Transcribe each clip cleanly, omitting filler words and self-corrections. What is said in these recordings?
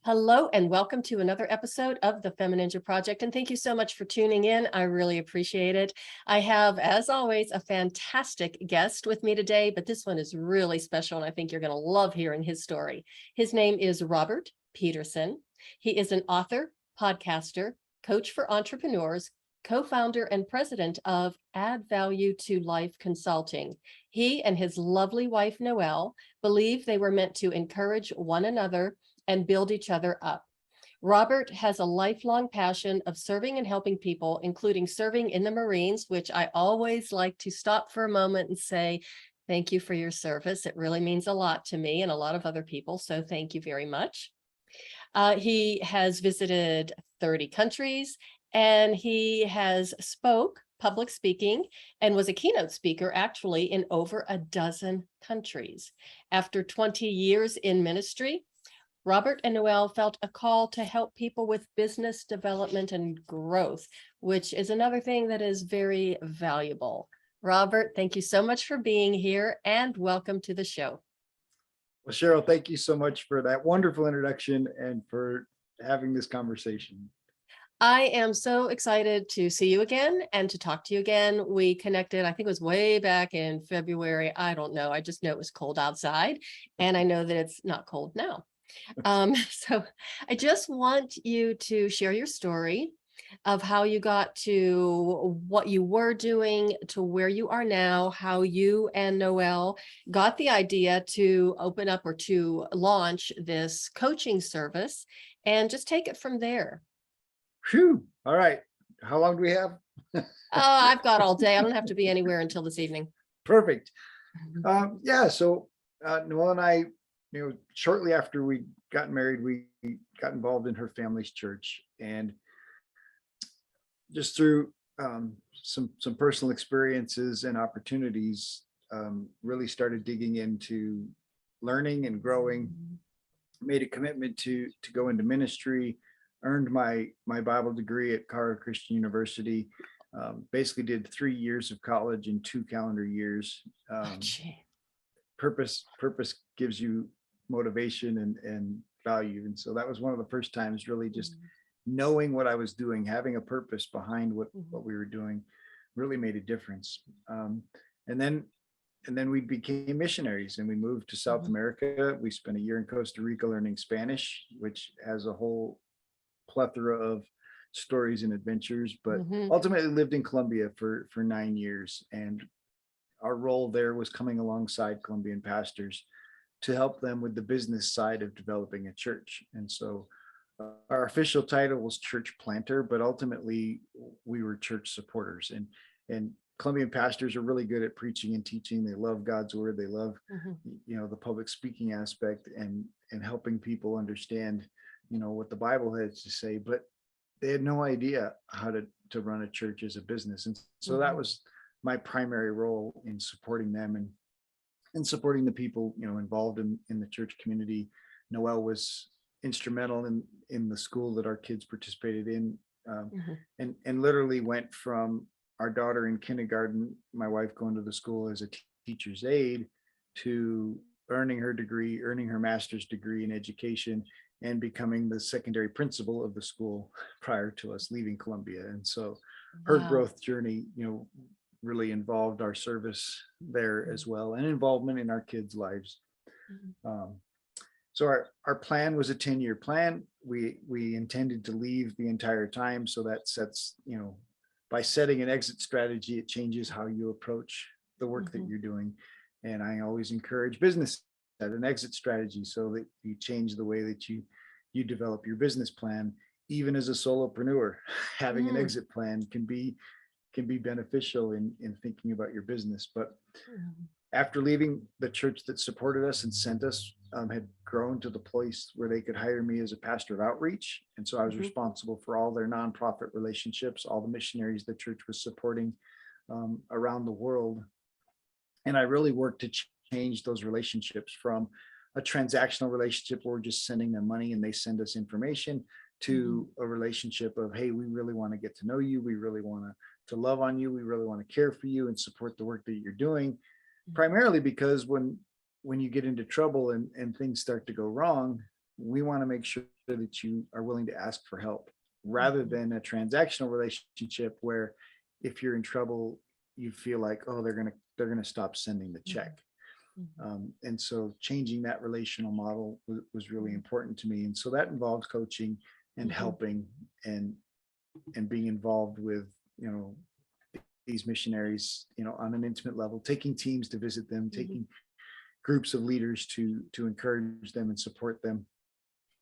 Hello and welcome to another episode of the FemiNinja Project. And thank you so much for tuning in. I really appreciate it. I have, as always, a fantastic guest with me today, but this one is really special and I think you're going to love hearing his story. His name is Robert Peterson. He is an author, podcaster, coach for entrepreneurs, co-founder and president of Add Value to Life Consulting. He and his lovely wife, Noelle, believe they were meant to encourage one another and build each other up. Robert has a lifelong passion of serving and helping people, including serving in the Marines, which I always like to stop for a moment and say, thank you for your service. It really means a lot to me and a lot of other people, so thank you very much. He has visited 30 countries and he has spoke public speaking and was a keynote speaker actually in over a dozen countries. After 20 years in ministry, Robert and Noelle felt a call to help people with business development and growth, which is another thing that is very valuable. Robert, thank you so much for being here and welcome to the show. Well, Cheryl, thank you so much for that wonderful introduction and for having this conversation. I am so excited to see you again and to talk to you again. We connected, I think it was way back in February. I don't know. I just know it was cold outside and I know that it's not cold now. So I just want you to share your story of how you got to what you were doing to where you are now, how you and Noelle got the idea to open up or to launch this coaching service, and just take it from there. Phew. All right. How long do we have? I've got all day. I don't have to be anywhere until this evening. Perfect. So Noelle and I, shortly after we got married, we got involved in her family's church, and just through some personal experiences and opportunities, really started digging into learning and growing. Made a commitment to go into ministry. Earned my Bible degree at Colorado Christian University. Basically did 3 years of college in 2 calendar years. Purpose gives you motivation and value. And so that was one of the first times really just knowing what I was doing, having a purpose behind what we were doing really made a difference. And then we became missionaries and we moved to South America. We spent a year in Costa Rica learning Spanish, which has a whole plethora of stories and adventures, but ultimately lived in Colombia for 9 years. And our role there was coming alongside Colombian pastors to help them with the business side of developing a church. And so our official title was church planter, but ultimately we were church supporters. And Colombian pastors are really good at preaching and teaching. They love God's word. They love, the public speaking aspect and helping people understand, what the Bible has to say, but they had no idea how to run a church as a business. And so that was my primary role in supporting them and supporting the people, involved in the church community. Noelle was instrumental in the school that our kids participated in, and literally went from our daughter in kindergarten, my wife going to the school as a teacher's aide, to earning her degree, earning her master's degree in education, and becoming the secondary principal of the school prior to us leaving Columbia. And so her growth journey, really involved our service there as well, and involvement in our kids' lives. So our plan was a 10-year plan. We intended to leave the entire time. So that sets, by setting an exit strategy, it changes how you approach the work that you're doing. And I always encourage business at an exit strategy so that you change the way that you develop your business plan. Even as a solopreneur, having an exit plan can be beneficial in thinking about your business. But after leaving, the church that supported us and sent us had grown to the place where they could hire me as a pastor of outreach. And so I was responsible for all their nonprofit relationships, all the missionaries the church was supporting around the world. And I really worked to change those relationships from a transactional relationship where we're just sending them money and they send us information, to a relationship of, hey, we really want to get to know you. We really want to love on you. We really want to care for you and support the work that you're doing. Primarily because when you get into trouble and things start to go wrong, we want to make sure that you are willing to ask for help rather than a transactional relationship where if you're in trouble, you feel like, oh, they're gonna stop sending the check. And so changing that relational model was really important to me. And so that involves coaching and helping and being involved with, these missionaries, on an intimate level, taking teams to visit them, taking groups of leaders to encourage them and support them.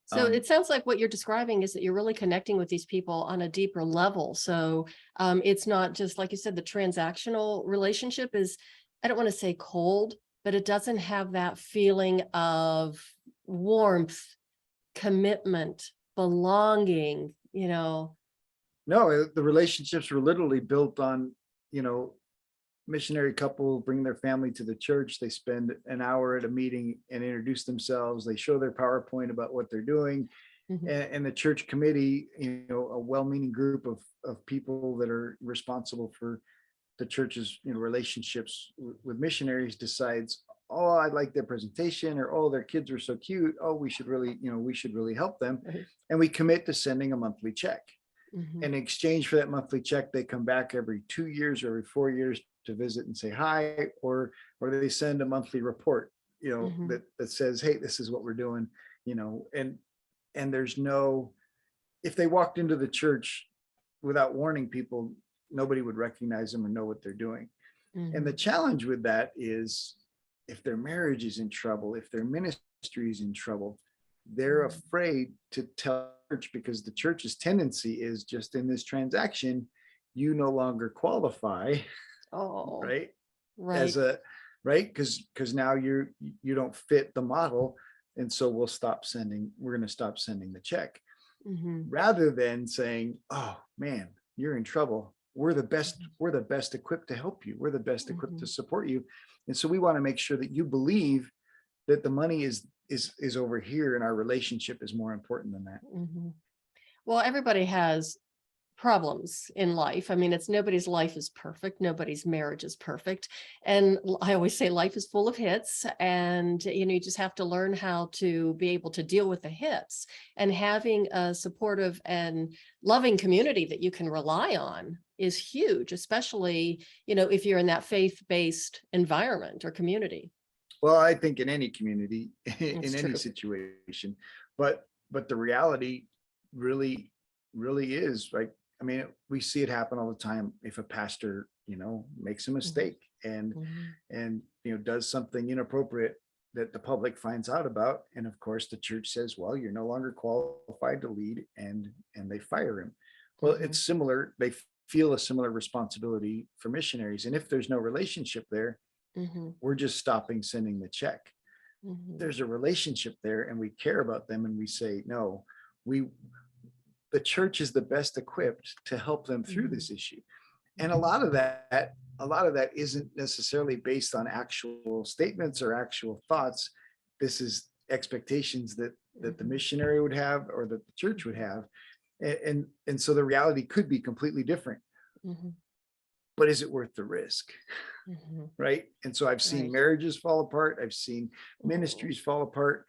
So it sounds like what you're describing is that you're really connecting with these people on a deeper level. So it's not just, like you said, the transactional relationship is, I don't want to say cold, but it doesn't have that feeling of warmth, commitment, belonging, No, the relationships were literally built on, missionary couple bring their family to the church. They spend an hour at a meeting and introduce themselves. They show their PowerPoint about what they're doing. And the church committee, a well-meaning group of people that are responsible for the church's, relationships with missionaries decides, oh, I like their presentation, or, oh, their kids are so cute. Oh, we should really help them. And we commit to sending a monthly check. In exchange for that monthly check, they come back every 2 years or every 4 years to visit and say hi, or they send a monthly report, that says, hey, this is what we're doing, and there's no, if they walked into the church without warning people, nobody would recognize them or know what they're doing. And the challenge with that is if their marriage is in trouble, if their ministry is in trouble, they're afraid to tell church, because the church's tendency is just, in this transaction, you no longer qualify. Right. As a, right. Because now you don't fit the model. And so we're going to stop sending the check, rather than saying, oh man, you're in trouble. We're the best equipped to help you. We're the best equipped to support you. And so we want to make sure that you believe that the money is over here and our relationship is more important than that. Well, everybody has problems in life. I mean, nobody's life is perfect. Nobody's marriage is perfect. And I always say life is full of hits, and, you just have to learn how to be able to deal with the hits, and having a supportive and loving community that you can rely on is huge, especially, if you're in that faith-based environment or community. Well, I think in any community, in It's any true. situation, but the reality really is, like, I mean, we see it happen all the time. If a pastor, makes a mistake and does something inappropriate that the public finds out about, and of course the church says, well, you're no longer qualified to lead, and they fire him. Well, it's similar. They feel a similar responsibility for missionaries, and if there's no relationship there, we're just stopping sending the check. There's a relationship there, and we care about them, and we say, no, the church is the best equipped to help them through this issue. And a lot of that isn't necessarily based on actual statements or actual thoughts. This is expectations that the missionary would have, or that the church would have. And so the reality could be completely different. But is it worth the risk? Right. And so I've seen marriages fall apart. I've seen ministries fall apart.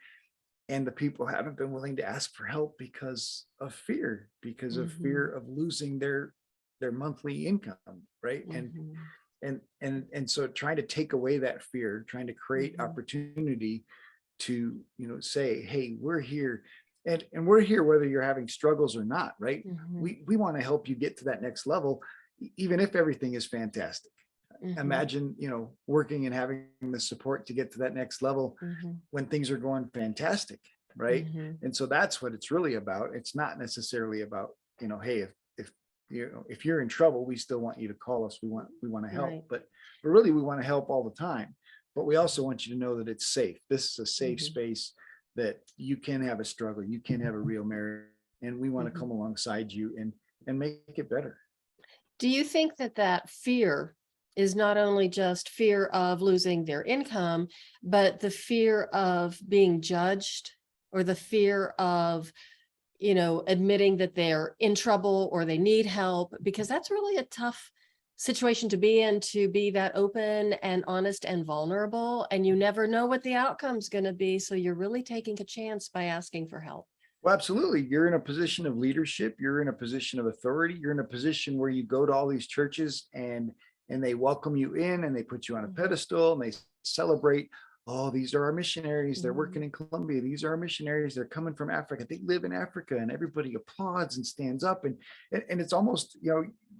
And the people haven't been willing to ask for help because of fear, of losing their monthly income. Right. And so trying to take away that fear, trying to create opportunity to, say, hey, we're here. And we're here whether you're having struggles or not. Right. We want to help you get to that next level, even if everything is fantastic. Imagine, working and having the support to get to that next level when things are going fantastic, right? And so that's what it's really about. It's not necessarily about, hey, if you're in trouble, we still want you to call us. We want to help, but really we want to help all the time. But we also want you to know that it's safe. This is a safe space, that you can have a struggle, you can have a real marriage, and we want to come alongside you and make it better. Do you think that fear is not only just fear of losing their income, but the fear of being judged, or the fear of, admitting that they're in trouble or they need help? Because that's really a tough situation to be in, to be that open and honest and vulnerable, and you never know what the outcome's going to be. So you're really taking a chance by asking for help. Well, absolutely. You're in a position of leadership. You're in a position of authority. You're in a position where you go to all these churches and they welcome you in and they put you on a pedestal and they celebrate. Oh, these are our missionaries. They're working in Colombia. These are our missionaries. They're coming from Africa. They live in Africa, and everybody applauds and stands up. And it's almost,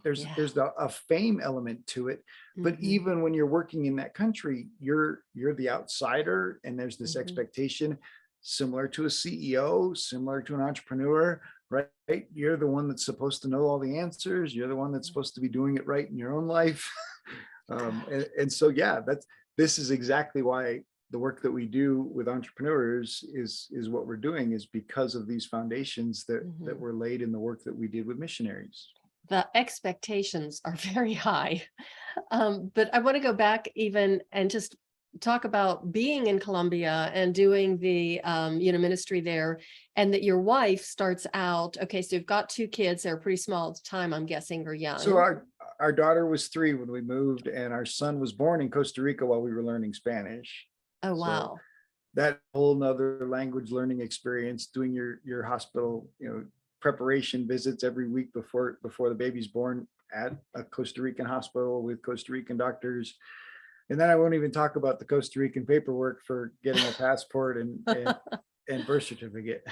there's a fame element to it. But even when you're working in that country, you're the outsider, and there's this expectation, similar to a CEO, similar to an entrepreneur, right? You're the one that's supposed to know all the answers. You're the one that's supposed to be doing it right in your own life. And so, yeah, this is exactly why the work that we do with entrepreneurs is what we're doing, is because of these foundations that were laid in the work that we did with missionaries. The expectations are very high. But I want to go back even and just talk about being in Colombia and doing the ministry there, and that your wife starts out. Okay, so you've got 2 kids. They're pretty small at the time, I'm guessing, or young. So our daughter was 3 when we moved, and our son was born in Costa Rica while we were learning Spanish. Oh, wow. So that whole nother language learning experience, doing your hospital, preparation visits every week before the baby's born at a Costa Rican hospital with Costa Rican doctors. And then I won't even talk about the Costa Rican paperwork for getting a passport and birth certificate.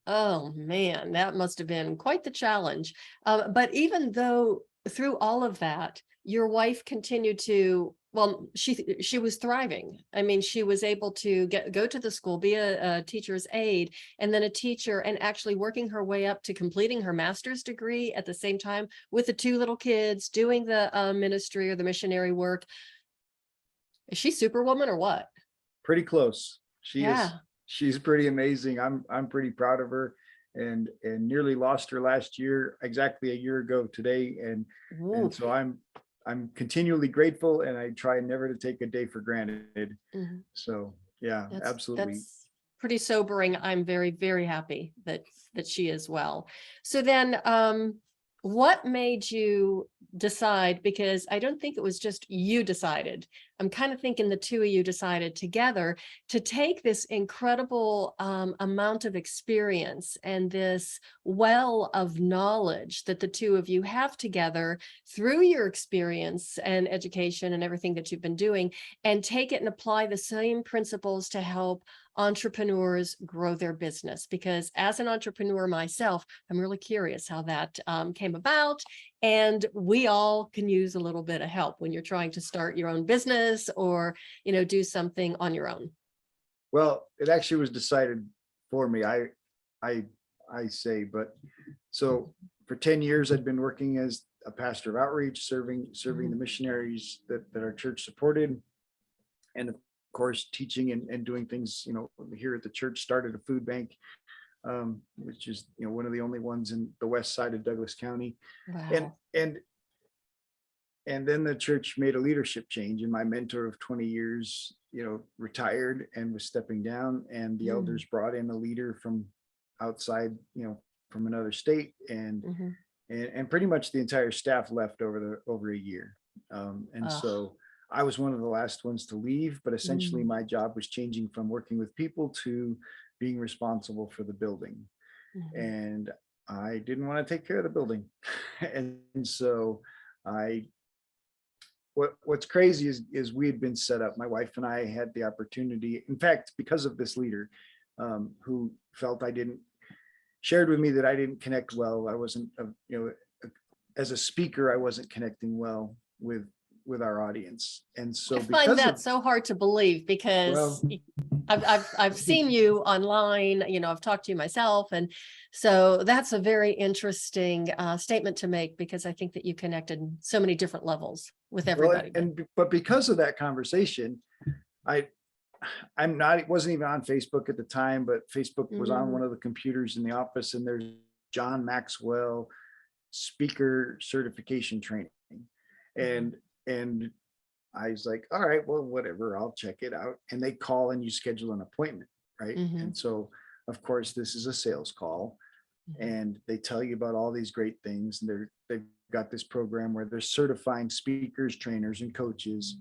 Oh man, that must have been quite the challenge. But even though through all of that, your wife continued to, well, she was thriving. I mean, she was able to go to the school, be a teacher's aide, and then a teacher, and actually working her way up to completing her master's degree at the same time with the 2 little kids, doing the ministry or the missionary work. Is she Superwoman or what? Pretty close. She Yeah. is. She's pretty amazing. I'm pretty proud of her, and nearly lost her last year, exactly a year ago today. And so I'm continually grateful, and I try never to take a day for granted. So yeah, absolutely. That's pretty sobering. I'm very, very happy that she is well. So then what made you decide, because I don't think it was just you decided, I'm kind of thinking the 2 of you decided together to take this incredible amount of experience and this well of knowledge that the 2 of you have together through your experience and education and everything that you've been doing, and take it and apply the same principles to help entrepreneurs grow their business. Because as an entrepreneur myself, I'm really curious how that came about. And we all can use a little bit of help when you're trying to start your own business or, do something on your own. Well, it actually was decided for me. I say, but so for 10 years, I'd been working as a pastor of outreach, serving the missionaries that our church supported. And of course, teaching and doing things, here at the church, started a food bank, which is, one of the only ones in the west side of Douglas County. Wow. And then the church made a leadership change, and my mentor of 20 years, retired and was stepping down, and the elders brought in a leader from outside, from another state, and pretty much the entire staff left over a year. So I was one of the last ones to leave, but essentially my job was changing from working with people to being responsible for the building. And I didn't want to take care of the building. And so what's crazy is we had been set up. My wife and I had the opportunity, in fact, because of this leader who felt shared with me that I didn't connect well. I wasn't, as a speaker, I wasn't connecting well with our audience. And so I find that so hard to believe, because I've seen you online, I've talked to you myself. And so that's a very interesting statement to make, because I think that you connected so many different levels with everybody. But because of that conversation, it wasn't even on Facebook at the time, but Facebook was on one of the computers in the office, and there's John Maxwell speaker certification training. And I was like, all right, well, whatever, I'll check it out. And they call and you schedule an appointment, right? And so, of course, this is a sales call, and they tell you about all these great things. And they've got this program where they're certifying speakers, trainers, and coaches.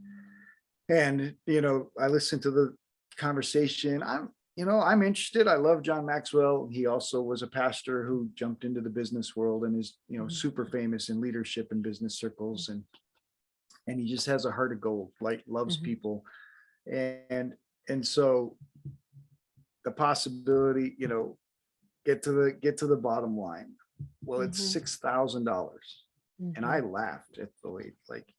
And, I listened to the conversation. I'm interested. I love John Maxwell. He also was a pastor who jumped into the business world and is, super famous in leadership and business circles. And he just has a heart of gold, like loves people. And so the possibility, get to the bottom line. Well, it's $6,000. And I laughed at the lady, like,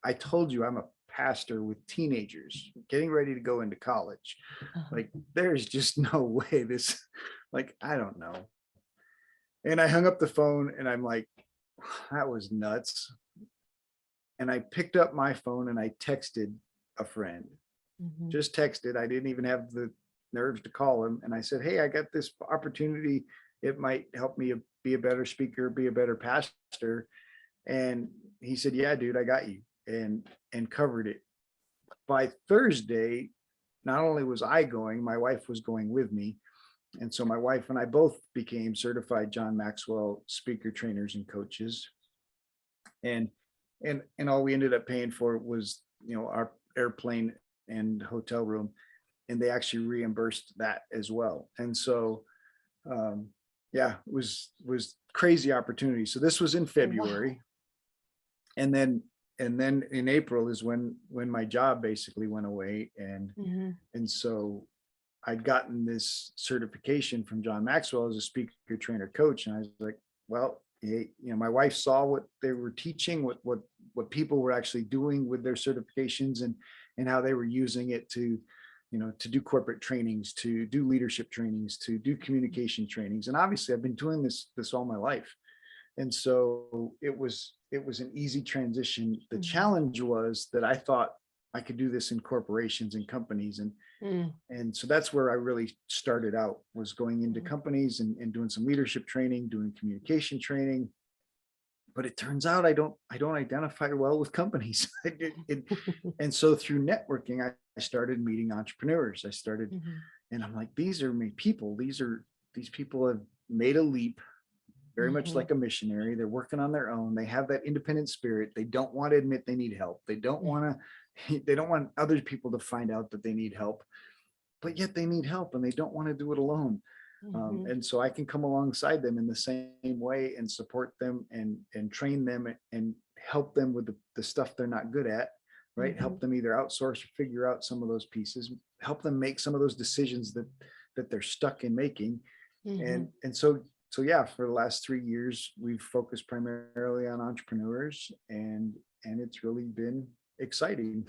I told you I'm a pastor with teenagers getting ready to go into college. Like, there's just no way this, like, I don't know. And I hung up the phone and I'm like, that was nuts. And I picked up my phone and I texted a friend, just texted. I didn't even have the nerves to call him. And I said, hey, I got this opportunity. It might help me be a better speaker, be a better pastor. And he said, yeah, dude, I got you, and covered it. By Thursday, not only was I going, my wife was going with me. And so my wife and I both became certified John Maxwell speaker trainers and coaches. And all we ended up paying for was, our airplane and hotel room. And they actually reimbursed that as well. And so, it was crazy opportunity. So this was in February. Wow. And then in April is when my job basically went away. And so I'd gotten this certification from John Maxwell as a speaker, trainer, coach. And I was like, well, hey, my wife saw what they were teaching, what people were actually doing with their certifications, and how they were using it to do corporate trainings, to do leadership trainings, to do communication trainings. And obviously I've been doing this all my life. And so it was an easy transition. The challenge was that I thought I could do this in corporations and companies. And so that's where I really started out, was going into companies and doing some leadership training, doing communication training. But it turns out I don't identify well with companies. And so through networking, I started meeting entrepreneurs. I started, and I'm like, these are people. These people have made a leap, very much like a missionary. They're working on their own. They have that independent spirit. They don't want to admit they need help. They don't want other people to find out that they need help, but yet they need help and they don't want to do it alone. And so I can come alongside them in the same way and support them and train them and help them with the stuff they're not good at, right? Help them either outsource or figure out some of those pieces, help them make some of those decisions that they're stuck in making. And so yeah, for the last 3 years, we've focused primarily on entrepreneurs, and it's really been exciting.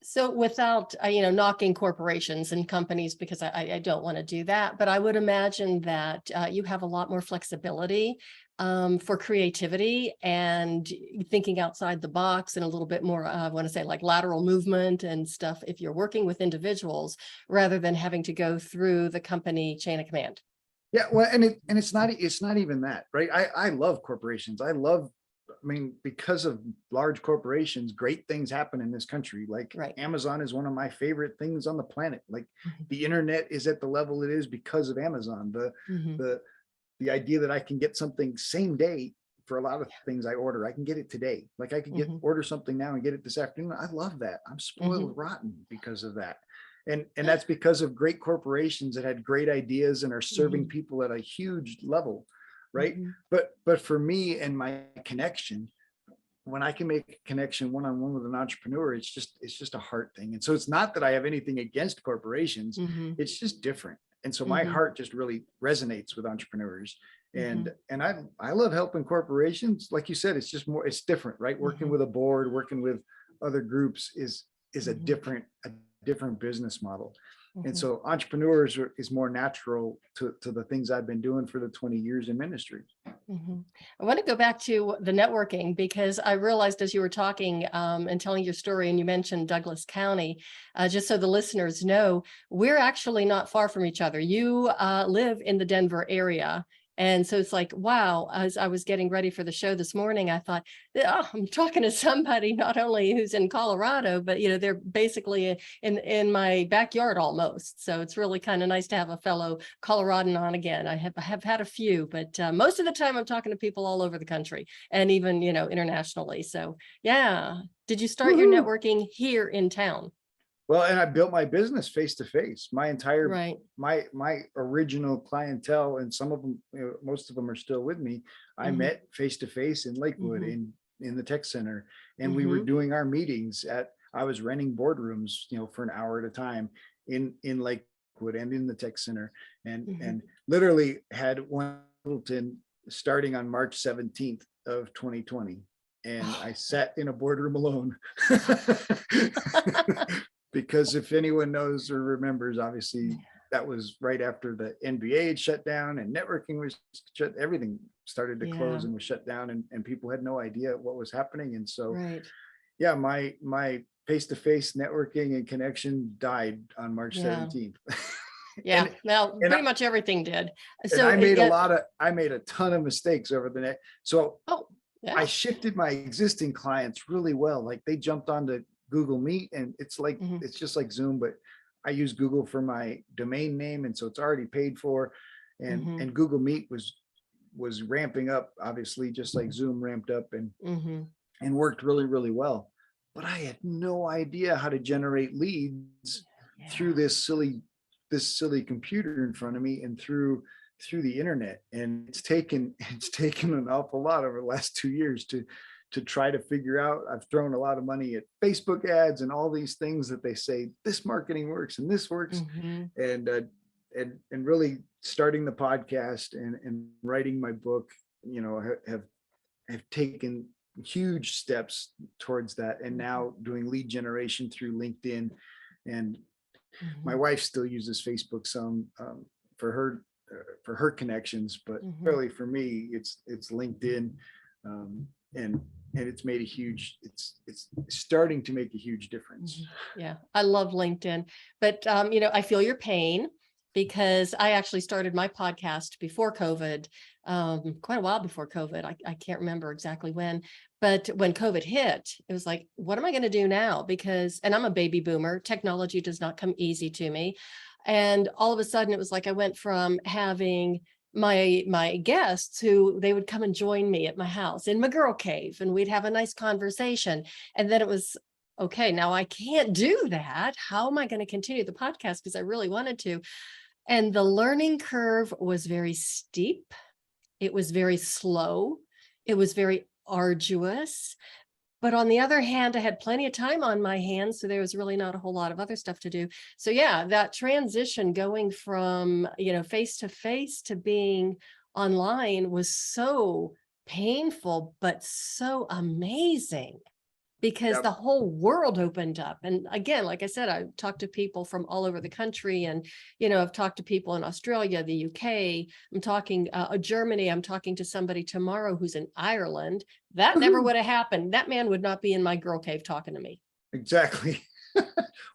So without, knocking corporations and companies, because I don't want to do that, but I would imagine that you have a lot more flexibility for creativity and thinking outside the box, and a little bit more, I want to say, like lateral movement and stuff, if you're working with individuals, rather than having to go through the company chain of command. Yeah, well, and it's not even that, right? I love corporations. Because of large corporations, great things happen in this country. Like Amazon is one of my favorite things on the planet. Like the internet is at the level it is because of Amazon. The idea that I can get something same day for a lot of things I order, I can get it today. Like I can order something now and get it this afternoon. I love that. I'm spoiled rotten because of that. And that's because of great corporations that had great ideas and are serving people at a huge level, right? But for me and my connection, when I can make a connection one-on-one with an entrepreneur, it's just a heart thing. And so it's not that I have anything against corporations, it's just different. And so my heart just really resonates with entrepreneurs. And I love helping corporations. Like you said, it's just more, it's different, right? Working with a board, working with other groups is a different business model. And so entrepreneurs is more natural to the things I've been doing for the 20 years in ministry. I want to go back to the networking, because I realized as you were talking and telling your story, and you mentioned Douglas County, just so the listeners know, we're actually not far from each other. You live in the Denver area, And so it's like, wow, as I was getting ready for the show this morning, I thought, oh, I'm talking to somebody not only who's in Colorado, but they're basically in my backyard almost. So it's really kind of nice to have a fellow Coloradan on again. I have had a few, but most of the time I'm talking to people all over the country and even, internationally. So yeah. Did you start your Woohoo. networking here in town? Well, and I built my business face to face. My entire Right. my original clientele, and some of them, most of them are still with me. I Mhm. met face to face in Lakewood Mhm. in the tech center, and we were Mhm. doing our meetings at. I was renting boardrooms, for an hour at a time in Lakewood and in the tech center, and Mhm. literally had one Littleton starting on March 17th of 2020, and I sat in a boardroom alone. Because if anyone knows or remembers, obviously that was right after the NBA had shut down and networking was shut, everything started to close Yeah. and was shut down, and people had no idea what was happening. And so, Right. yeah, my face-to-face networking and connection died on March Yeah. 17th. Yeah. and Well, and pretty much everything did. and So yeah. I made a ton of mistakes over the next. So Oh, I yeah. shifted my existing clients really well. Like they jumped onto Google Meet, and Mhm. it's just like Zoom, but I use Google for my domain name, and so it's already paid for. Mhm. And Google Meet was ramping up, obviously, just like Zoom ramped up, Mhm. and worked really, really well. But I had no idea how to generate leads through Yeah. this silly computer in front of me, and through the internet. And it's taken an awful lot over the last 2 years to try to figure out. I've thrown a lot of money at Facebook ads and all these things that they say this marketing works and this works, Mhm. and really starting the podcast and writing my book, have taken huge steps towards that. And Mhm. now doing lead generation through LinkedIn. And my Mhm. wife still uses Facebook some, for her connections, but Mhm. really for me, it's LinkedIn. And it's made a huge, it's starting to make a huge difference. Mhm. Yeah, I love LinkedIn, but I feel your pain because I actually started my podcast before COVID, quite a while before COVID. I can't remember exactly when, but when COVID hit, it was like, what am I going to do now? And I'm a baby boomer. Technology does not come easy to me. And all of a sudden it was like I went from having my guests who they would come and join me at my house in my girl cave and we'd have a nice conversation. And then it was, okay, now I can't do that. How am I going to continue the podcast? Because I really wanted to. And the learning curve was very steep. It was very slow. It was very arduous. But on the other hand, I had plenty of time on my hands. So there was really not a whole lot of other stuff to do. So yeah, that transition going from, face to face to being online was so painful, but so amazing because Yep. the whole world opened up. And again, like I said, I talked to people from all over the country and, I've talked to people in Australia, the UK, I'm talking Germany. I'm talking to somebody tomorrow who's in Ireland. That never Woohoo. would have happened. That man would not be in my girl cave talking to me. Exactly.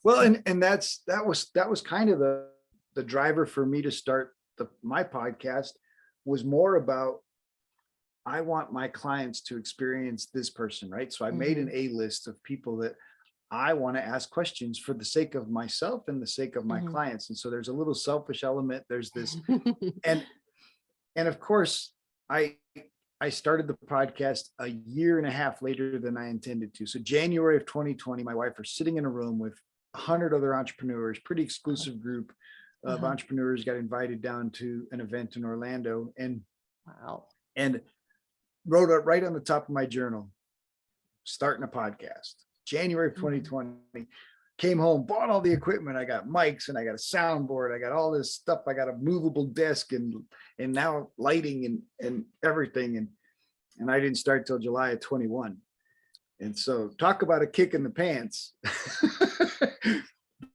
Well, and that was kind of the driver for me to start my podcast. Was more about, I want my clients to experience this person, right? So I made an Mhm. A list of people that I want to ask questions for the sake of myself and the sake of my Mhm. clients. And so there's a little selfish element. There's this, and of course, I I started the podcast a year and a half later than I intended to. So January of 2020, my wife was sitting in a room with 100 other entrepreneurs, pretty exclusive group of Uh-huh. entrepreneurs, got invited down to an event in Orlando, Wow. and wrote it right on the top of my journal, starting a podcast. January of Mhm. 2020. Came home, bought all the equipment. I got mics and I got a soundboard. I got all this stuff. I got a movable desk and now lighting and everything. And I didn't start till July of 21. And so talk about a kick in the pants.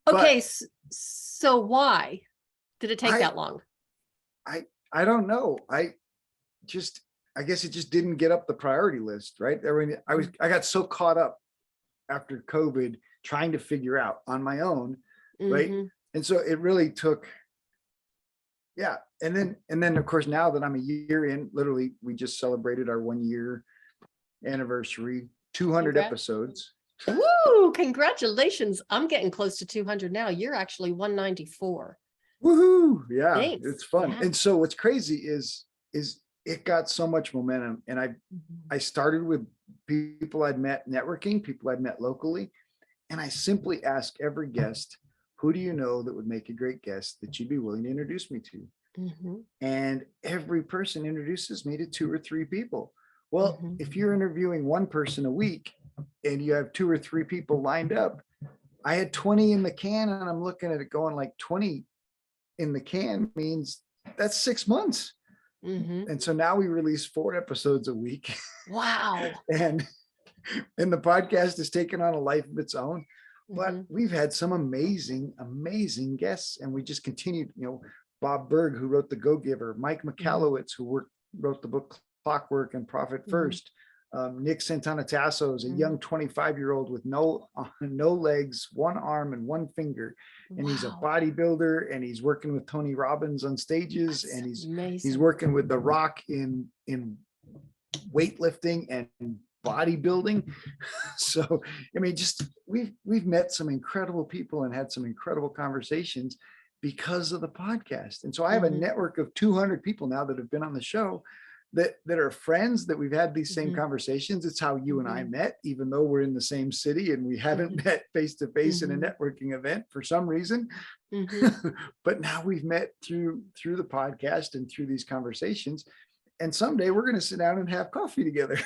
Okay, But so why did it take I that long? I I don't know. Just I guess it just didn't get up the priority list, right? I mean, I got so caught up after COVID trying to figure out on my own, right? Mm-hmm. And so it really took Yeah. And then of course, now that I'm a year in, literally, we just celebrated our 1 year anniversary, 200 Congrats. episodes. Woo, congratulations. I'm getting close to 200 now. You're actually 194. Woohoo. Yeah, Thanks. it's fun. Yeah. And so what's crazy is it got so much momentum. And I started with people I'd met networking, people I'd met locally. And I simply ask every guest, who do you know that would make a great guest that you'd be willing to introduce me to? Mhm, And every person introduces me to 2 or 3 people. Well, mhm. if you're interviewing one person a week and you have 2 or 3 people lined up, I had 20 in the can, and I'm looking at it going like 20 in the can means that's 6 months. Mhm. And so now we release 4 episodes a week. Wow. and and the podcast has taken on a life of its own. But Mhm, we've had some amazing guests, and we just continued. Bob Berg, who wrote The Go Giver, Mike mhm, McAllowitz, who wrote the book Clockwork and Profit mhm, First. Nick Santana-Tasso is a mhm. young 25-year-old with no legs, one arm, and one finger, and he's a Wow. bodybuilder, and he's working with Tony Robbins on stages, That's and he's amazing. working with The Rock in weightlifting and bodybuilding. So, I mean, just we've met some incredible people and had some incredible conversations because of the podcast. And so I have a Mhm, network of 200 people now that have been on the show that are friends, that we've had these same mhm, conversations. It's how you and I mhm, met, even though we're in the same city and we haven't mhm, met face to face in a mhm, networking event for some reason. mhm. But now we've met through the podcast and through these conversations. And someday we're going to sit down and have coffee together.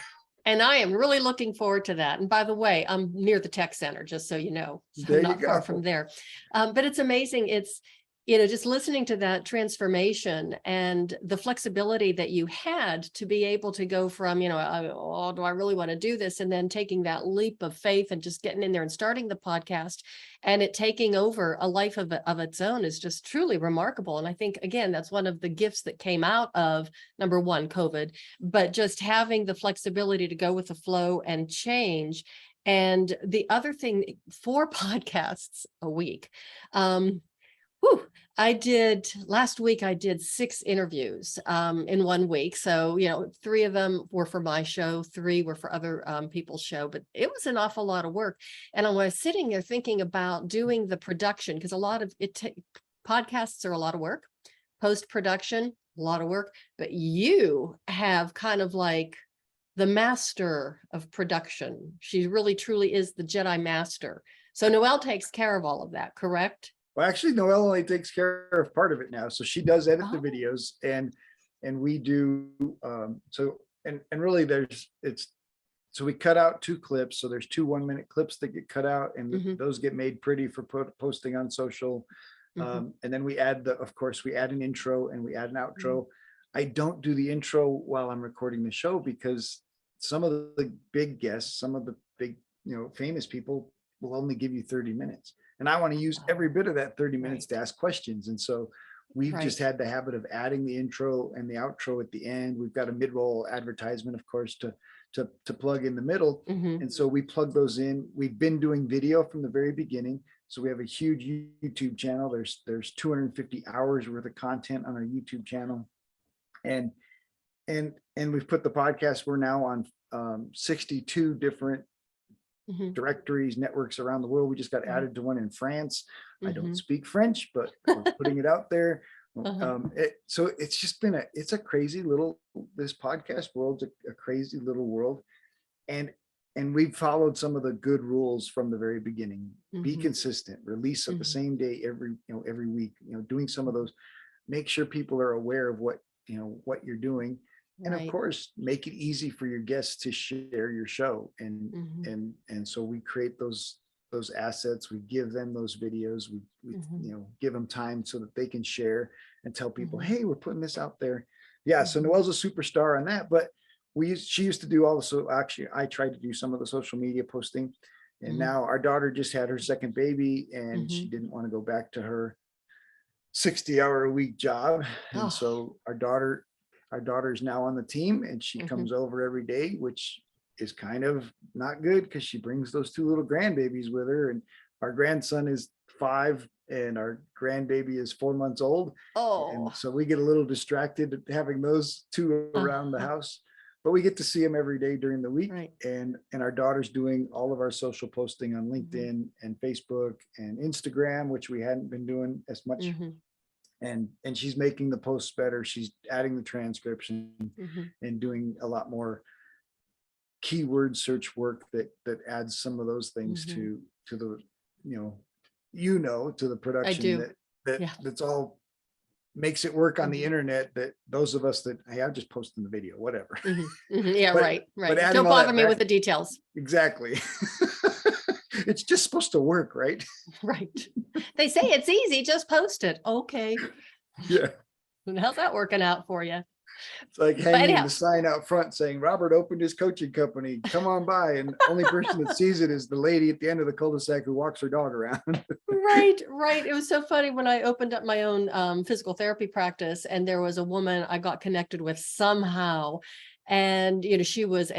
And I am really looking forward to that. And by the way, I'm near the tech center, just so you know, so I'm There you not far from go. there. But it's amazing. It's, just listening to that transformation and the flexibility that you had to be able to go from, oh, do I really want to do this? And then taking that leap of faith and just getting in there and starting the podcast and it taking over a life of its own is just truly remarkable. And I think, again, that's one of the gifts that came out of, number one, COVID, but just having the flexibility to go with the flow and change. And the other thing, 4 podcasts a week. Whew, last week, I did 6 interviews in one week. So, 3 of them were for my show, 3 were for other people's show, but it was an awful lot of work. And I was sitting there thinking about doing the production because a lot of podcasts are a lot of work, post-production, a lot of work, but you have kind of like the master of production. She really truly is the Jedi master. So Noelle takes care of all of that, correct? Well, actually, Noelle only takes care of part of it now. So she does edit the Oh. videos, and we do so and really so we cut out 2 clips. So there's 2 1-minute clips that get cut out, and Mhm, those get made pretty for posting on social. mhm, And then we add of course, we add an intro and we add an mhm. outro. I don't do the intro while I'm recording the show because some of the big guests, some of the big, famous people will only give you 30 minutes. And I want to use every bit of that 30 minutes to Right, ask questions. And so we've just right. had the habit of adding the intro and the outro at the end. We've got a mid-roll advertisement, of course, to plug in the middle. Mhm, And so we plug those in. We've been doing video from the very beginning. So we have a huge YouTube channel. There's 250 hours worth of content on our YouTube channel. And and we've put the podcast, we're now on 62 different mhm, directories, networks around the world. We just got mhm, added to one in France. I don't mhm. speak French, but we're putting it out there. Uh-huh. So it's just been it's a crazy little, this podcast world's a crazy little world. And we've followed some of the good rules from the very beginning. Be Mhm, consistent, release at the mhm, same day every week, doing some of those, make sure people are aware of what you're doing. And of right. course, make it easy for your guests to share your show. And Mhm, so we create those assets, we give them those videos, we mhm, give them time so that they can share and tell people, mhm, hey, we're putting this out there. Yeah, so mhm, Noelle's a superstar on that. But she used to do all the, so actually I tried to do some of the social media posting. And mhm, now our daughter just had her second baby, and she mhm. didn't want to go back to her 60-hour-a-week job. And Oh, so our daughter's now on the team, and she mhm. comes over every day, which is kind of not good because she brings those 2 little grandbabies with her. And our grandson is 5, and our grandbaby is 4 months old. Oh, And so we get a little distracted having those two around the house, but we get to see them every day during the week. right. And our daughter's doing all of our social posting on LinkedIn and Facebook and Instagram, which we hadn't been doing as much. And she's making the posts better. She's adding the transcription and doing a lot more keyword search work that adds some of those things to the, to the I production do. Yeah. that's all makes it work on the internet, that those of us that, hey, I'm just posting the video, whatever. Yeah, But- right. but Don't adding all bother that me back- with the details. Exactly. It's just supposed to work, right? Right. They say it's easy, just post it. Okay. Yeah. And how's that working out for you? It's like hanging anyhow. the sign out front saying, Robert opened his coaching company, come on by. And the only person that sees it is the lady at the end of the cul-de-sac who walks her dog around. Right. It was so funny when I opened up my own physical therapy practice, and there was a woman I got connected with somehow. And, she was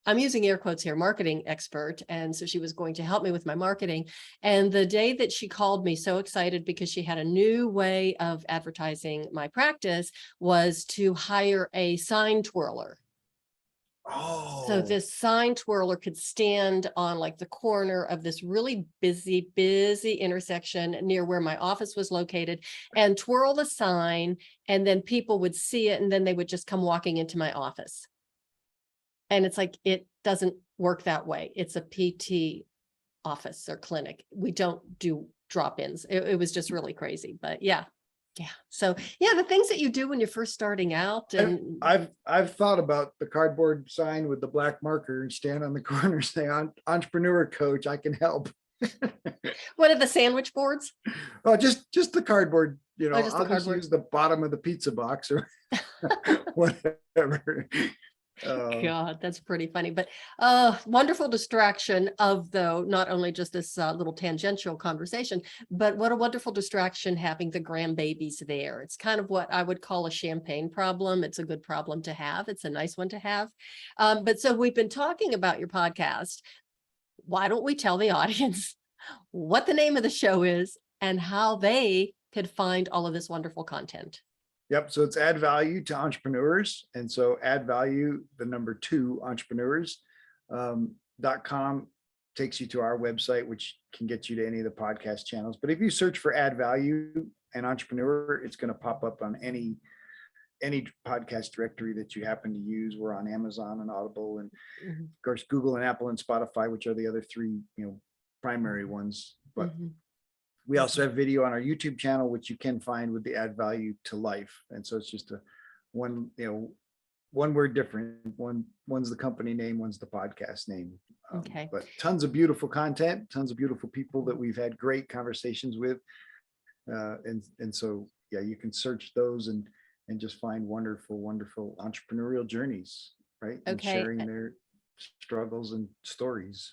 I'm using air quotes here, marketing expert. And so she was going to help me with my marketing. And the day that she called me so excited because she had a new way of advertising my practice was to hire a sign twirler. So Oh, this sign twirler could stand on like the corner of this really busy intersection near where my office was located and twirl the sign, and then people would see it and then they would just come walking into my office. And it's like, it doesn't work that way. It's a PT office or clinic. We don't do drop-ins. It was just really crazy, but yeah. So yeah, the things that you do when you're first starting out. And I've thought about the cardboard sign with the black marker and stand on the corner saying, entrepreneur coach, I can help. what are the sandwich boards? Oh, just the cardboard, Oh, just the I'll just cardboard. use the bottom of the pizza box or whatever. God, that's pretty funny, but wonderful distraction of, though, not only just this little tangential conversation, but what a wonderful distraction having the grandbabies there. It's kind of what I would call a champagne problem. It's a good problem to have. It's a nice one to have. But so we've been talking about your podcast. Why don't we tell the audience what the name of the show is and how they could find all of this wonderful content? Yep. So it's add value to entrepreneurs. And so add value, the number 2 entrepreneurs, .com takes you to our website, which can get you to any of the podcast channels. But if you search for add value and entrepreneur, it's going to pop up on any podcast directory that you happen to use. We're on Amazon and Audible, and of course, Google and Apple and Spotify, which are the other 3, primary ones. But we also have video on our YouTube channel, which you can find with the add value to life. And so it's just one word different. One's the company name, one's the podcast name. Okay. But tons of beautiful content, tons of beautiful people that we've had great conversations with. And so, yeah, you can search those and just find wonderful entrepreneurial journeys, right? And Okay. sharing their struggles and stories.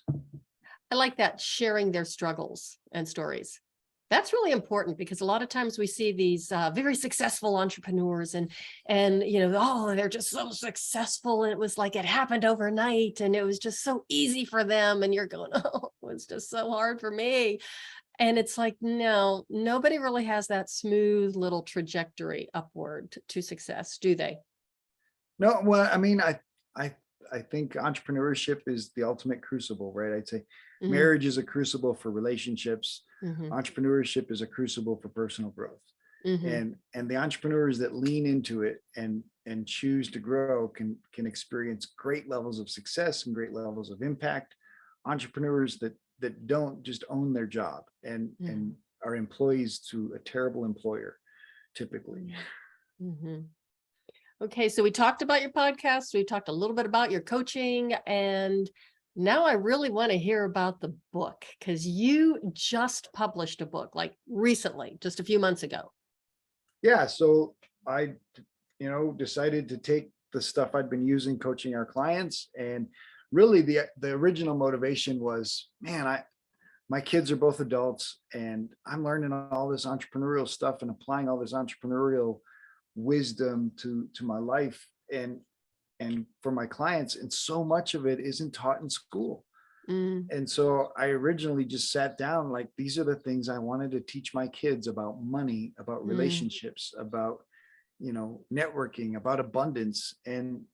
I like that, sharing their struggles and stories. That's really important, because a lot of times we see these very successful entrepreneurs and they're just so successful, and it was like it happened overnight and it was just so easy for them, and you're going, oh, it was just so hard for me. And it's like, no, nobody really has that smooth little trajectory upward to success, do they? No, well, I mean, I think entrepreneurship is the ultimate crucible, right? I'd say marriage is a crucible for relationships. Entrepreneurship is a crucible for personal growth. And the entrepreneurs that lean into it and choose to grow can experience great levels of success and great levels of impact. Entrepreneurs that don't just own their job and are employees to a terrible employer, typically. Okay, so we talked about your podcast. We talked a little bit about your coaching, and now I really want to hear about the book, because you just published a book like recently, just a few months ago. Yeah, so I, decided to take the stuff I'd been using coaching our clients, and really the original motivation was, man, my kids are both adults, and I'm learning all this entrepreneurial stuff and applying all this entrepreneurial wisdom to my life and for my clients, and so much of it isn't taught in school. Mm, And so I originally just sat down, like, these are the things I wanted to teach my kids about money, about mm, relationships, about, networking, about abundance. And,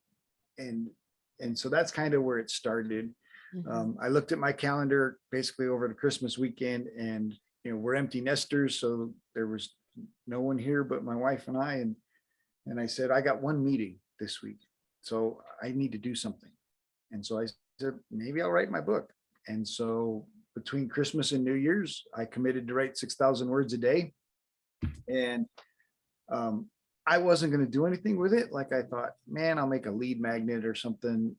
and so that's kind of where it started. mhm, I looked at my calendar basically over the Christmas weekend, and, we're empty nesters. So there was no one here but my wife and I. And I said, I got one meeting this week, so I need to do something. And so I said, maybe I'll write my book. And so between Christmas and New Year's, I committed to write 6,000 words a day. And um, I wasn't going to do anything with it. Like, I thought, man, I'll make a lead magnet or something.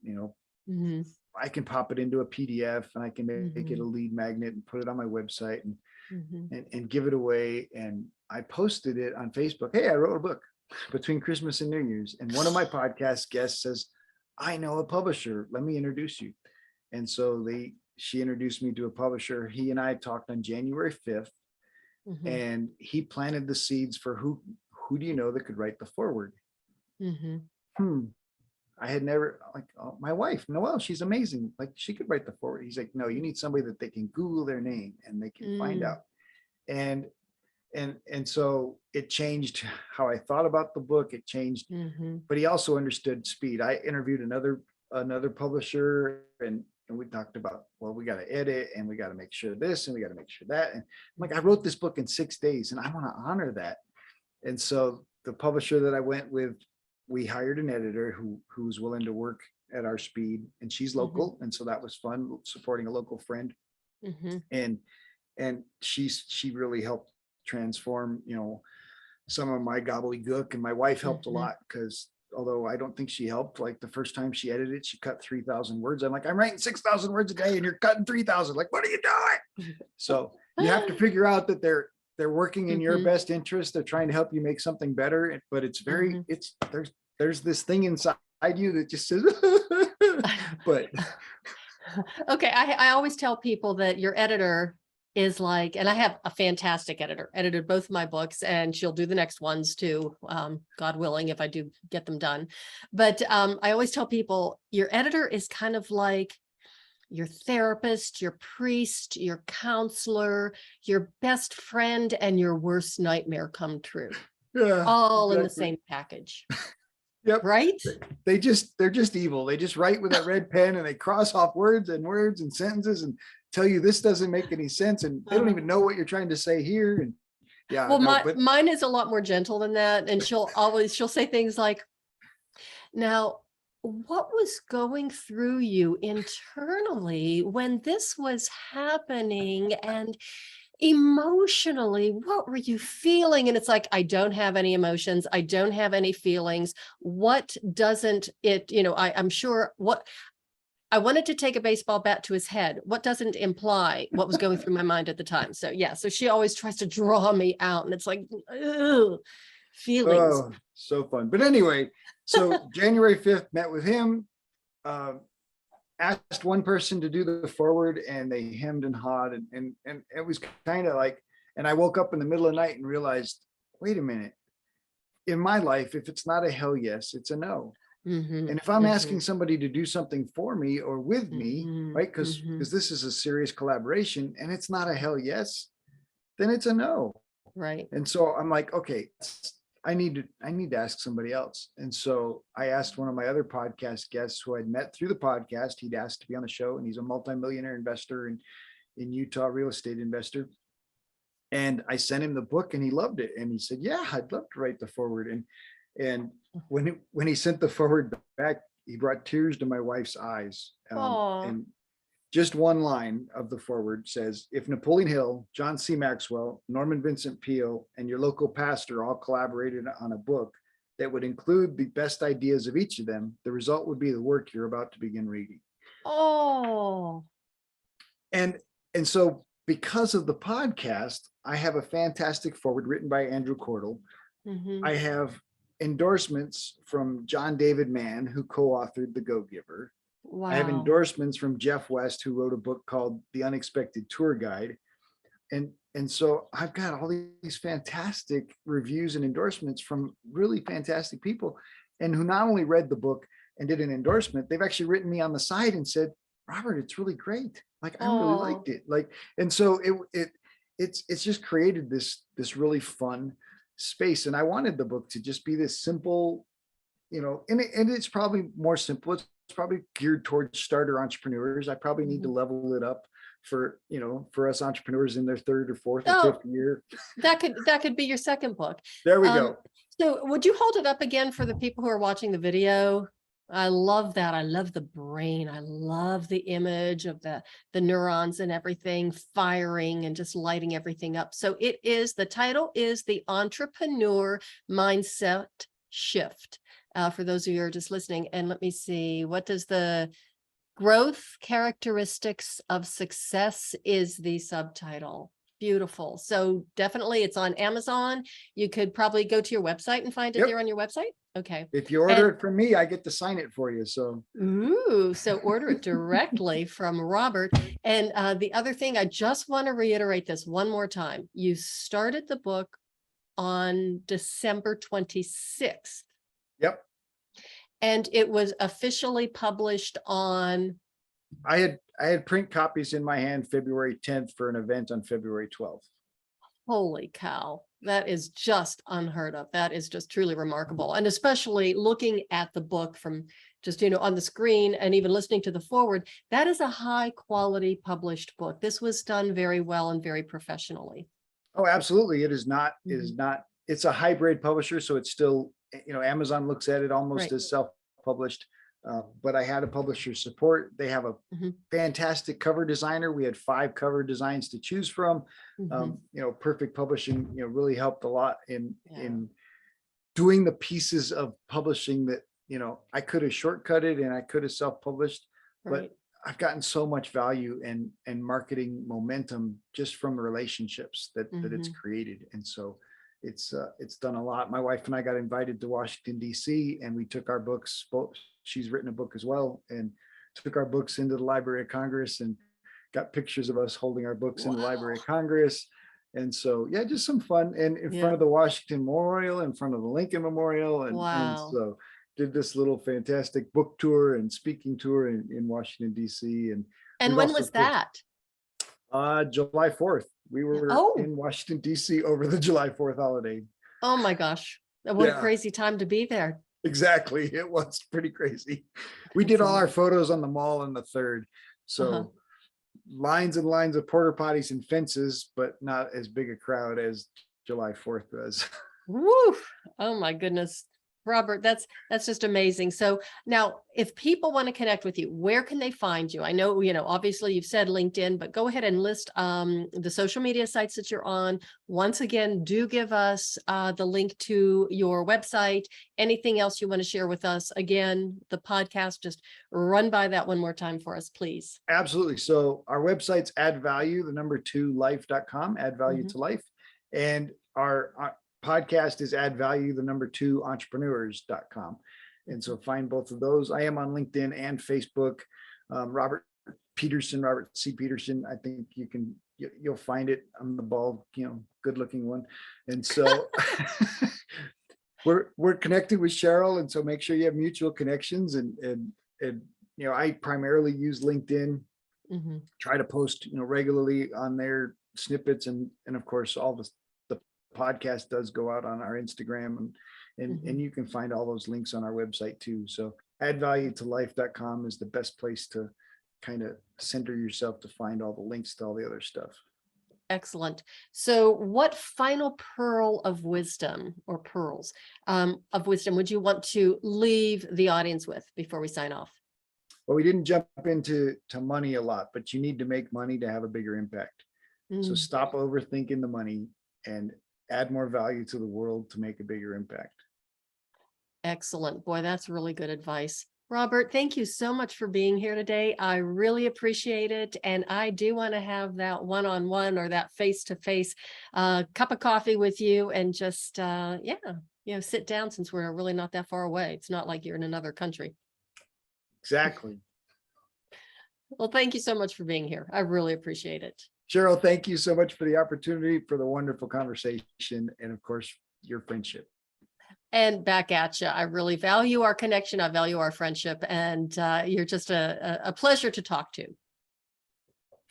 mhm, I can pop it into a PDF and I can make it a mhm, lead magnet and put it on my website and, mhm. and give it away. And I posted it on Facebook. Hey, I wrote a book between Christmas and New Year's. And one of my podcast guests says, I know a publisher. Let me introduce you. And so she introduced me to a publisher. He and I talked on January 5th, Mhm, and he planted the seeds for who do you know that could write the foreword? mhm, Hmm. I had never, like, oh, my wife, Noelle, she's amazing. Like, she could write the foreword. He's like, no, you need somebody that they can Google their name and they can find mm, out. And so it changed how I thought about the book. It changed, mhm, but he also understood speed. I interviewed another publisher, and we talked about, well, we got to edit and we got to make sure this and we got to make sure that. And I'm like, I wrote this book in 6 days and I want to honor that. And so the publisher that I went with, we hired an editor who was willing to work at our speed, and she's mhm, local. And so that was fun, supporting a local friend. mhm, And she really helped transform, some of my gobbledygook. And my wife helped a mhm. lot, because although I don't think she helped, like, the first time she edited it, she cut 3,000 words. I'm like, I'm writing 6,000 words a day and you're cutting 3,000. Like, what are you doing? So you have to figure out that they're working in your Mhm, best interest. They're trying to help you make something better, but mhm. there's this thing inside you that just says, but Okay, I always tell people that your editor is like, and I have a fantastic editor, edited both my books, and she'll do the next ones too, God willing, if I do get them done. But I always tell people your editor is kind of like your therapist, your priest, your counselor, your best friend, and your worst nightmare come true, yeah, all in the exactly. same package, Yep. right? They're just evil. They just write with that red pen and they cross off words and sentences and tell you this doesn't make any sense. And they don't Uh, even know what you're trying to say here. And yeah, well, no, but mine is a lot more gentle than that, and she'll say things like, now, what was going through you internally when this was happening? And emotionally, what were you feeling? And it's like, I don't have any emotions. I don't have any feelings. What doesn't it, I'm sure what I wanted to take a baseball bat to his head. What doesn't imply what was going through my mind at the time? So, yeah. So she always tries to draw me out. And it's like, ugh, feelings. oh, so fun. But anyway, so January 5th, met with him, uh, asked one person to do the forward, and they hemmed and hawed. And it was kind of like, and I woke up in the middle of the night and realized, wait a minute, in my life, if it's not a hell yes, it's a no. Hmm. And if I'm Hmm. asking somebody to do something for me or with me, Hmm. right? Hmm. Because this is a serious collaboration and it's not a hell yes, then it's a no. Right. And so I'm like, okay, I need to ask somebody else. And so I asked one of my other podcast guests who I'd met through the podcast. He'd asked to be on the show, and he's a multimillionaire investor in Utah, real estate investor. And I sent him the book and he loved it. And he said, yeah, I'd love to write the forward. And when he sent the forward back, he brought tears to my wife's eyes. Oh, And just one line of the forward says, if Napoleon Hill, John C. Maxwell, Norman Vincent Peale, and your local pastor all collaborated on a book that would include the best ideas of each of them, the result would be the work you're about to begin reading. oh. And so because of the podcast, I have a fantastic forward written by Andrew Cordell. Hmm. I have endorsements from John David Mann, who co-authored The Go-Giver. I have Wow. endorsements from Jeff West, who wrote a book called The Unexpected Tour Guide. And so I've got all these fantastic reviews and endorsements from really fantastic people, and who not only read the book and did an endorsement, they've actually written me on the side and said, Robert, it's really great. Like, I really Oh, liked it. Like, and so it's just created this really fun space. And I wanted the book to just be this simple, and it's probably more simple. It's probably geared towards starter entrepreneurs. I probably need to mhm. level it up for us entrepreneurs in their third or fourth or Oh, fifth year. that could be your second book. There we Um, go. so would you hold it up again for the people who are watching the video? I love that. I love the brain. I love the image of the neurons and everything firing and just lighting everything up. So the title is The Entrepreneur Mindset Shift. For those of you who are just listening, and let me see, what does the growth characteristics of success is the subtitle. Beautiful. So definitely it's on Amazon. You could probably go to your website and find it there Yep. on your website. Okay. If you order And it from me, I get to sign it for you. So so order it directly from Robert. And the other thing, I just want to reiterate this one more time. You started the book on December 26th, yep. and it was officially published on I had print copies in my hand February 10th for an event on February 12th. Holy cow. That is just unheard of. That is just truly remarkable. And especially looking at the book from just, on the screen and even listening to the forward, that is a high quality published book. This was done very well and very professionally. Oh, absolutely. It is not, Mhm. it's a hybrid publisher. So it's still, Amazon looks at it almost Right. as self-published. But I had a publisher support. They have a Mhm. fantastic cover designer. We had 5 cover designs to choose from. Mhm. Perfect Publishing, really helped a lot Yeah. in doing the pieces of publishing that, I could have shortcutted and I could have self-published, Right. but I've gotten so much value and marketing momentum just from the relationships that it's Mhm. created. And so it's done a lot. My wife and I got invited to Washington, DC, and we took our books, both she's written a book as well, and took our books into the Library of Congress and got pictures of us holding our books in the Library Wow. of Congress. And so, yeah, just some fun. And in front Yeah. of the Washington Memorial, in front of the Lincoln Memorial. And Wow. so did this little fantastic book tour and speaking tour in Washington, DC. And And we've when also was that? July 4th. We were Oh, in Washington, DC over the July 4th holiday. oh my gosh. What a Yeah, crazy time to be there. exactly. It was pretty crazy. We did That's all our amazing. photos on the mall on the 3rd. Uh-huh. So lines and lines of porta potties and fences, but not as big a crowd as July 4th was. Woo! Oh my goodness. Robert, that's just amazing. So now if people want to connect with you, where can they find you? I know, obviously you've said LinkedIn, but go ahead and list the social media sites that you're on. Once again, do give us the link to your website. Anything else you want to share with us? Again, the podcast, just run by that one more time for us, please. Absolutely. So our website's add value, the number 2 life.com, add value Mhm. to life. And our podcast is add value, the number 2 entrepreneurs.com. And so find both of those. I am on LinkedIn and Facebook. Robert Peterson, Robert C. Peterson. I think you'll find it. I'm the bald, good looking one. And so we're connected with Cheryl. And so make sure you have mutual connections and I primarily use LinkedIn, Mhm. try to post, regularly on their snippets. And of course, all the podcast does go out on our Instagram and Mhm. you can find all those links on our website too. So addvaluetolife.com is the best place to kind of center yourself to find all the links to all the other stuff. Excellent. So what final pearl of wisdom or pearls of wisdom would you want to leave the audience with before we sign off? Well, we didn't jump into money a lot, but you need to make money to have a bigger impact. So Mm, stop overthinking the money and add more value to the world to make a bigger impact. excellent. Boy, that's really good advice. Robert, thank you so much for being here today. I really appreciate it. And I do want to have that one-on-one or that face-to-face cup of coffee with you and just, sit down since we're really not that far away. It's not like you're in another country. Exactly. Well, thank you so much for being here. I really appreciate it. Cheryl, thank you so much for the opportunity, for the wonderful conversation, and of course, your friendship. And back at you. I really value our connection. I value our friendship, and you're just a pleasure to talk to.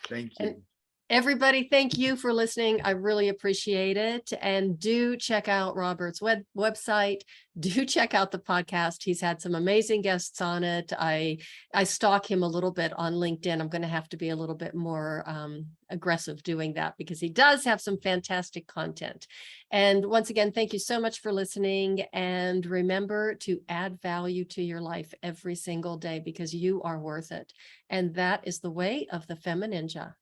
Thank And you. everybody, thank you for listening. I really appreciate it. And do check out Robert's website. Do check out the podcast. He's had some amazing guests on it. I stalk him a little bit on LinkedIn. I'm going to have to be a little bit more aggressive doing that because he does have some fantastic content. And once again, thank you so much for listening. And remember to add value to your life every single day because you are worth it. And that is the way of the FemiNinja.